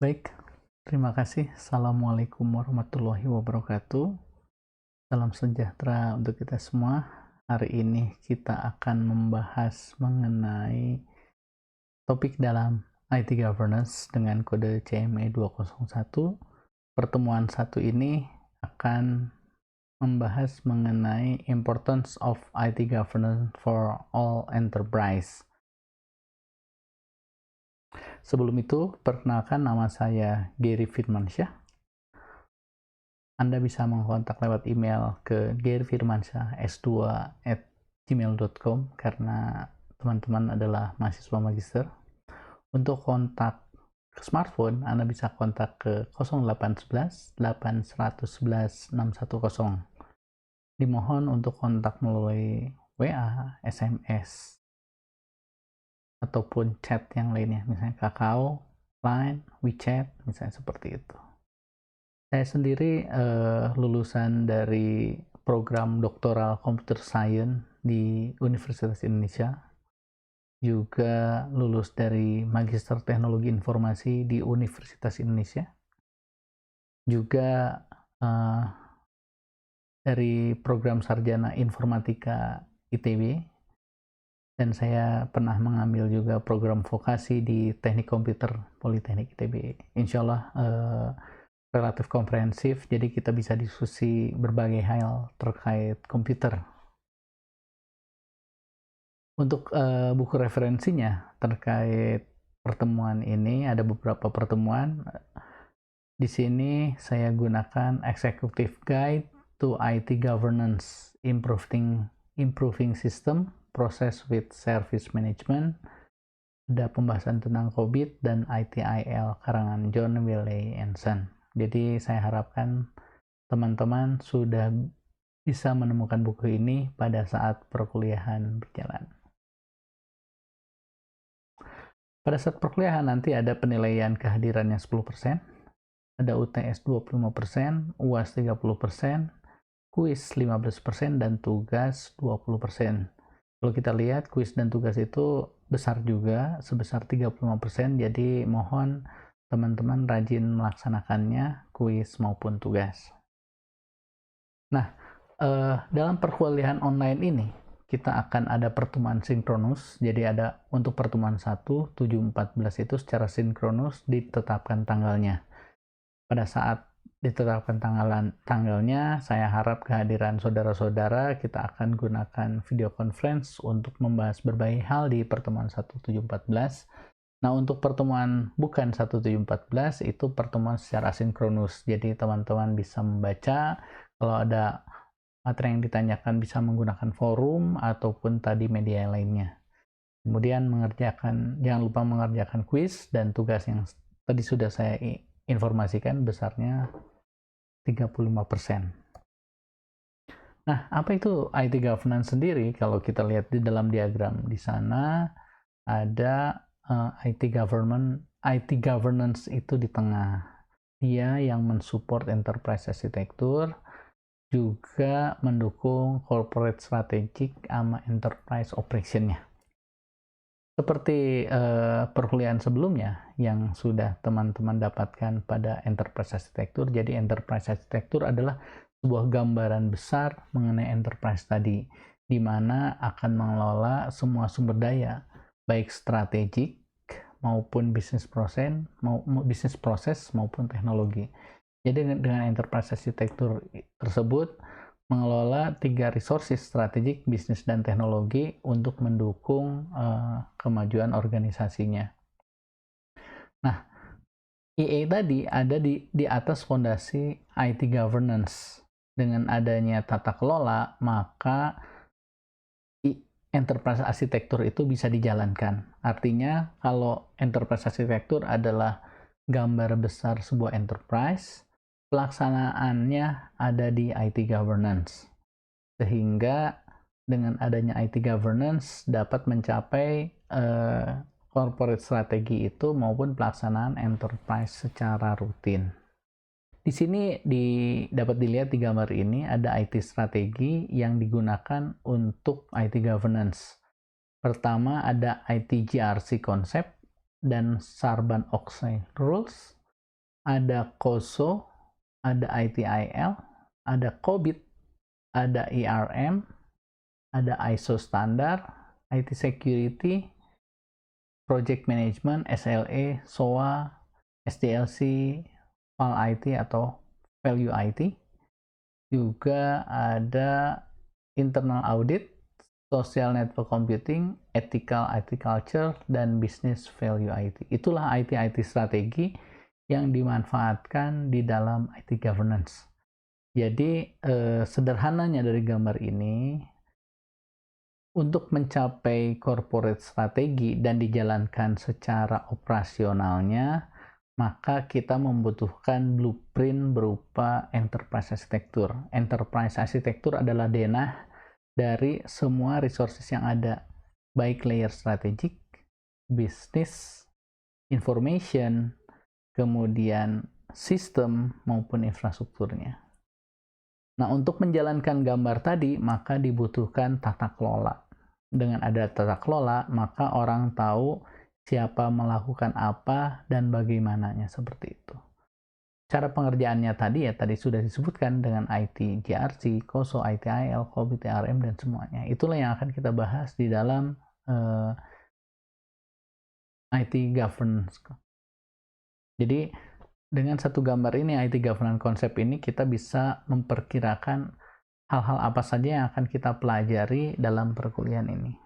Baik, terima kasih. Assalamualaikum warahmatullahi wabarakatuh. Salam sejahtera untuk kita semua. Hari ini kita akan membahas mengenai topik dalam IT governance dengan kode CME 201. Pertemuan satu ini akan membahas mengenai importance of IT governance for all enterprise. Sebelum itu, perkenalkan, nama saya Gary Firmansyah. Anda bisa mengkontak lewat email ke garyfirmansyah.s2@gmail.com karena teman-teman adalah mahasiswa magister. Untuk kontak ke smartphone, Anda bisa kontak ke 0811 8111 610. Dimohon untuk kontak melalui WA, SMS, ataupun chat yang lainnya, misalnya Kakao, Line, WeChat, misalnya seperti itu. Saya sendiri lulusan dari program doktoral Computer Science di Universitas Indonesia, juga lulus dari Magister Teknologi Informasi di Universitas Indonesia, juga dari program Sarjana Informatika ITB, dan saya pernah mengambil juga program vokasi di Teknik Komputer Politeknik ITB. Insya Allah relatif komprehensif, jadi kita bisa diskusi berbagai hal terkait komputer. Untuk buku referensinya terkait pertemuan ini, ada beberapa pertemuan. Di sini saya gunakan Executive Guide to IT Governance, Improving System, Process with Service Management. Ada pembahasan tentang COVID dan ITIL karangan John Wiley and Son. Jadi saya harapkan teman-teman sudah bisa menemukan buku ini pada saat perkuliahan berjalan. Pada saat perkuliahan nanti ada penilaian kehadirannya 10%, ada UTS 25%, UAS 30%, kuis 15%, dan tugas 20%. Kalau kita lihat kuis dan tugas itu besar juga, sebesar 35%, jadi mohon teman-teman rajin melaksanakannya, kuis maupun tugas. Nah, dalam perkuliahan online ini, kita akan ada pertemuan sinkronus. Jadi ada untuk pertemuan 1, 7, 14 itu secara sinkronus ditetapkan tanggalnya. Pada saat ditetapkan tanggalnya, saya harap kehadiran saudara-saudara. Kita akan gunakan video conference untuk membahas berbagai hal di pertemuan 1, 7, 14. Nah, untuk pertemuan bukan 1, 7, 14 itu pertemuan secara sinkronus. Jadi teman-teman bisa membaca, kalau ada materi yang ditanyakan bisa menggunakan forum ataupun tadi media lainnya. Kemudian jangan lupa mengerjakan kuis dan tugas yang tadi sudah saya informasikan besarnya 35%. Nah, apa itu IT governance sendiri? Kalau kita lihat di dalam diagram di sana ada IT governance itu di tengah. Dia yang mensupport enterprise architecture, juga mendukung corporate strategic sama enterprise operation-nya. Seperti perkuliahan sebelumnya yang sudah teman-teman dapatkan pada enterprise architecture. Jadi enterprise architecture adalah sebuah gambaran besar mengenai enterprise tadi, di mana akan mengelola semua sumber daya, baik strategik maupun bisnis proses maupun teknologi. Jadi dengan enterprise architecture tersebut mengelola 3 resources strategik, bisnis, dan teknologi untuk mendukung kemajuan organisasinya. Nah, EA tadi ada di atas fondasi IT governance. Dengan adanya tata kelola, maka enterprise architecture itu bisa dijalankan. Artinya, kalau enterprise architecture adalah gambar besar sebuah enterprise, pelaksanaannya ada di IT governance. Sehingga dengan adanya IT governance dapat mencapai corporate strategi itu maupun pelaksanaan enterprise secara rutin. Di sini dapat dilihat di gambar ini ada IT strategi yang digunakan untuk IT governance. Pertama ada IT GRC concept dan Sarbanes-Oxley rules. ada COSO, ada ITIL, ada COBIT, ada ERM, ada ISO standar, IT security, project management, SLA, SOA, SDLC, VAL IT atau Value IT. Juga ada internal audit, social network computing, ethical IT culture, dan business value IT. Itulah IT strategi yang dimanfaatkan di dalam IT governance. Jadi sederhananya dari gambar ini, untuk mencapai corporate strategi dan dijalankan secara operasionalnya, maka kita membutuhkan blueprint berupa enterprise architecture. Enterprise architecture adalah denah dari semua resources yang ada, baik layer strategik, business, information, kemudian sistem maupun infrastrukturnya. Nah, untuk menjalankan gambar tadi, maka dibutuhkan tata kelola. Dengan ada tata kelola, maka orang tahu siapa melakukan apa dan bagaimananya seperti itu. Cara pengerjaannya tadi sudah disebutkan dengan IT GRC, COSO, ITIL, COBIT, TRM, dan semuanya. Itulah yang akan kita bahas di dalam IT governance. Jadi, dengan satu gambar ini, IT governance konsep ini, kita bisa memperkirakan hal-hal apa saja yang akan kita pelajari dalam perkuliahan ini.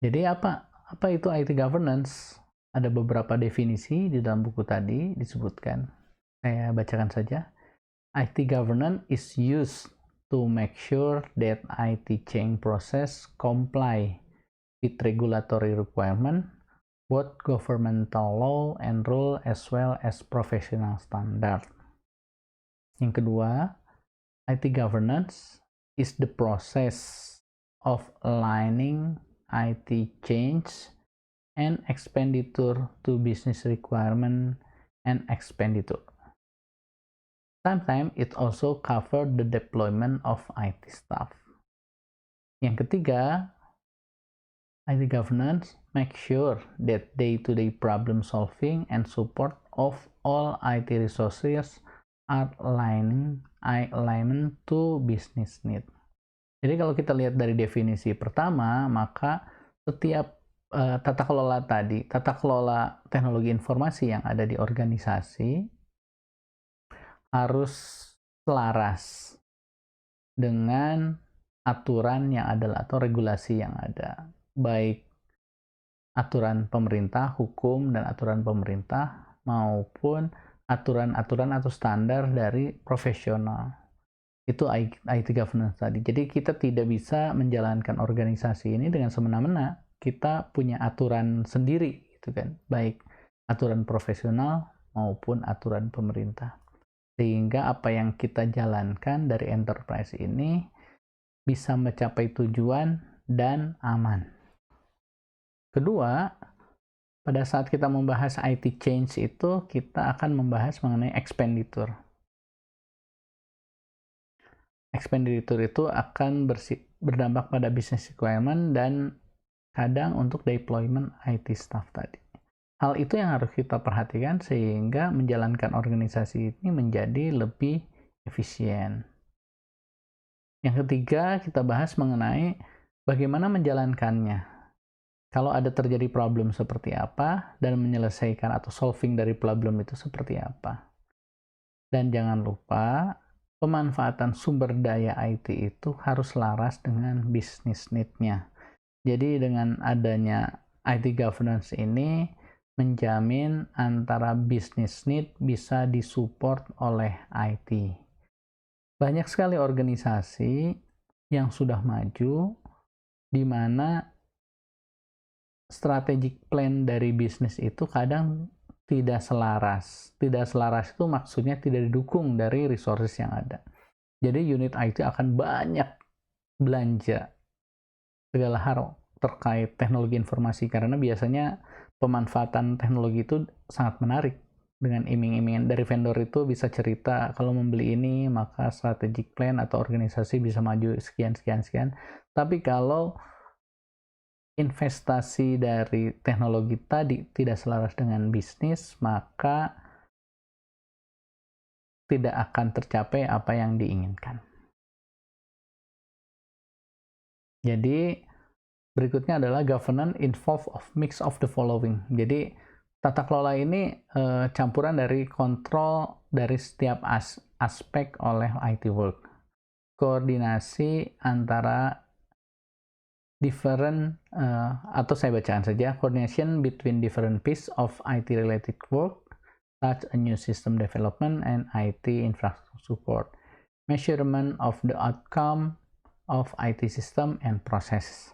Jadi apa itu IT governance? Ada beberapa definisi di dalam buku tadi disebutkan. Saya bacakan saja. IT governance is used to make sure that IT change process comply with regulatory requirement, both governmental law and rule as well as professional standard. Yang kedua, IT governance is the process of aligning IT change and expenditure to business requirement and expenditure. Sometimes it also covers the deployment of IT staff. Yang ketiga, IT governance make sure that day-to-day problem solving and support of all IT resources are alignment to business need. Jadi kalau kita lihat dari definisi pertama, maka setiap tata kelola tadi, tata kelola teknologi informasi yang ada di organisasi harus selaras dengan aturan yang ada atau regulasi yang ada. Baik aturan pemerintah, hukum, dan aturan pemerintah, maupun aturan-aturan atau standar dari profesional. Itu IT governance tadi. Jadi kita tidak bisa menjalankan organisasi ini dengan semena-mena. Kita punya aturan sendiri, gitu kan. Baik aturan profesional maupun aturan pemerintah. Sehingga apa yang kita jalankan dari enterprise ini bisa mencapai tujuan dan aman. Kedua, pada saat kita membahas IT change itu, kita akan membahas mengenai expenditure. Expenditure itu akan berdampak pada business requirement dan kadang untuk deployment IT staff tadi. Hal itu yang harus kita perhatikan sehingga menjalankan organisasi ini menjadi lebih efisien. Yang ketiga, kita bahas mengenai bagaimana menjalankannya. Kalau ada terjadi problem seperti apa, dan menyelesaikan atau solving dari problem itu seperti apa. Dan jangan lupa, pemanfaatan sumber daya IT itu harus laras dengan business need-nya. Jadi dengan adanya IT governance ini, menjamin antara business need bisa disupport oleh IT. Banyak sekali organisasi yang sudah maju, di mana strategic plan dari bisnis itu kadang tidak selaras. Tidak selaras itu maksudnya tidak didukung dari resources yang ada. Jadi unit IT akan banyak belanja segala hal terkait teknologi informasi karena biasanya pemanfaatan teknologi itu sangat menarik. Dengan iming-imingan dari vendor itu bisa cerita kalau membeli ini maka strategic plan atau organisasi bisa maju sekian. Tapi kalau investasi dari teknologi tadi tidak selaras dengan bisnis, maka tidak akan tercapai apa yang diinginkan. Jadi, berikutnya adalah governance involve of mix of the following. Jadi, tata kelola ini campuran dari kontrol dari setiap aspek oleh IT work. Koordinasi antara different, atau saya bacakan saja, coordination between different piece of IT related work, such a new system development and IT infrastructure support. Measurement of the outcome of IT system and process.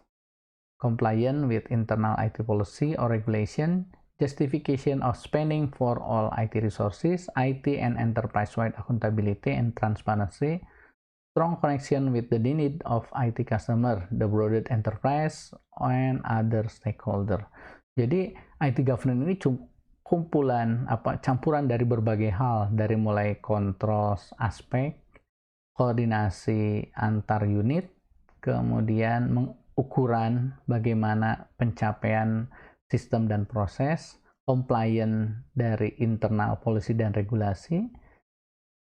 Compliance with internal IT policy or regulation, justification of spending for all IT resources, IT and enterprise-wide accountability and transparency, strong connection with the need of IT customer, the broader enterprise, and other stakeholder. Jadi IT governance ini kumpulan campuran dari berbagai hal, dari mulai kontrol aspek, koordinasi antar unit, kemudian ukuran bagaimana pencapaian sistem dan proses, compliance dari internal policy dan regulasi,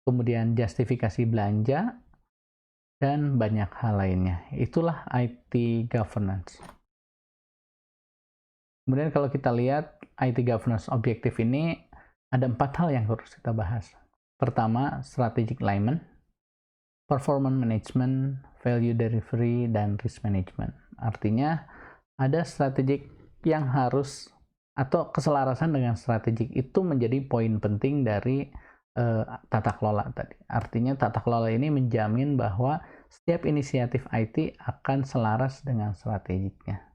kemudian justifikasi belanja, dan banyak hal lainnya. Itulah IT governance. Kemudian kalau kita lihat IT governance objektif ini, ada 4 hal yang harus kita bahas. Pertama, strategic alignment, performance management, value delivery, dan risk management. Artinya, ada strategik yang harus, atau keselarasan dengan strategik itu menjadi poin penting dari tata kelola tadi. Artinya, tata kelola ini menjamin bahwa setiap inisiatif IT akan selaras dengan strategiknya.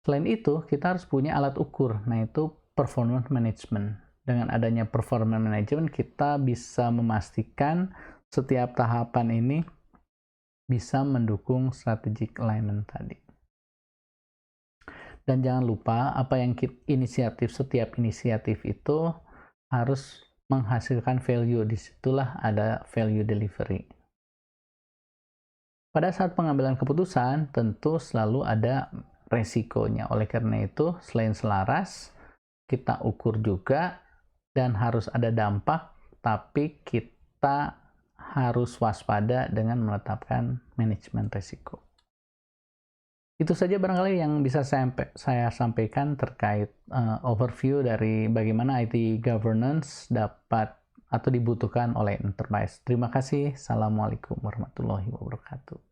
Selain itu, kita harus punya alat ukur, nah itu performance management. Dengan adanya performance management, kita bisa memastikan setiap tahapan ini bisa mendukung strategic alignment tadi. Dan jangan lupa setiap inisiatif itu harus menghasilkan value. Disitulah ada value delivery. Pada saat pengambilan keputusan, tentu selalu ada resikonya. Oleh karena itu, selain selaras, kita ukur juga dan harus ada dampak, tapi kita harus waspada dengan menetapkan manajemen risiko. Itu saja barangkali yang bisa saya sampaikan terkait overview dari bagaimana IT governance dapat atau dibutuhkan oleh enterprise. Terima kasih. Assalamualaikum warahmatullahi wabarakatuh.